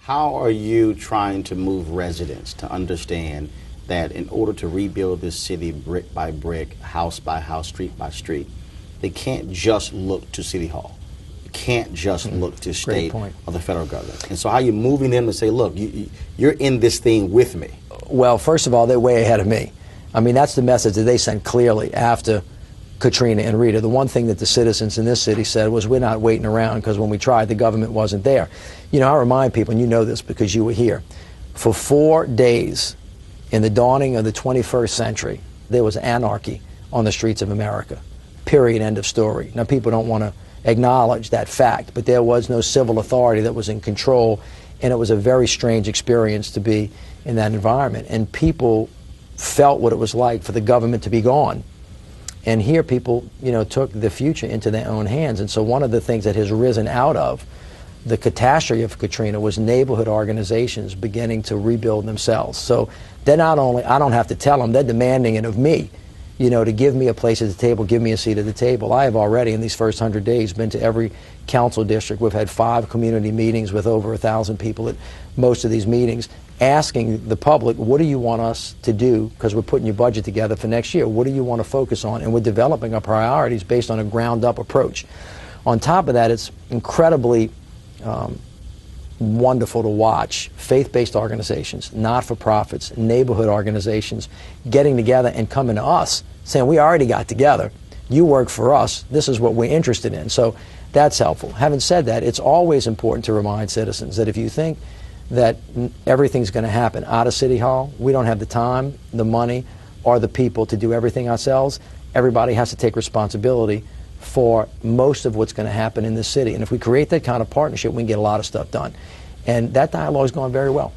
How are you trying to move residents to understand that in order to rebuild this city brick by brick, house by house, street by street, they can't just look to City Hall? You can't just look to state or the federal government. And so how are you moving them to say, look, you're in this thing with me? Well, first of all, they're way ahead of me. I mean, that's the message that they sent clearly after Katrina and Rita. The one thing that the citizens in this city said was, we're not waiting around, because when we tried, the government wasn't there. You know, I remind people, and you know this because you were here, for 4 days in the dawning of the 21st century, there was anarchy on the streets of America. Period, end of story. Now, people don't want to acknowledge that fact, but there was no civil authority that was in control, and it was a very strange experience to be in that environment. And people felt what it was like for the government to be gone. And here people, you know, took the future into their own hands. And so one of the things that has risen out of the catastrophe of Katrina was neighborhood organizations beginning to rebuild themselves. So they're not only, I don't have to tell them, they're demanding it of me, you know, to give me a place at the table, give me a seat at the table. I have already, in these first 100 days, been to every council district. We've had 5 community meetings with over 1,000 people at most of these meetings, asking the public, what do you want us to do, because we're putting your budget together for next year, what do you want to focus on? And we're developing our priorities based on a ground-up approach. On top of that, it's incredibly wonderful to watch faith-based organizations, not-for-profits, neighborhood organizations getting together and coming to us saying, we already got together, you work for us, this is what we're interested in. So that's helpful. Having said that, it's always important to remind citizens that if you think that everything's going to happen out of City Hall, we don't have the time, the money, or the people to do everything ourselves. Everybody has to take responsibility for most of what's going to happen in this city. And if we create that kind of partnership, we can get a lot of stuff done. And that dialogue is going very well.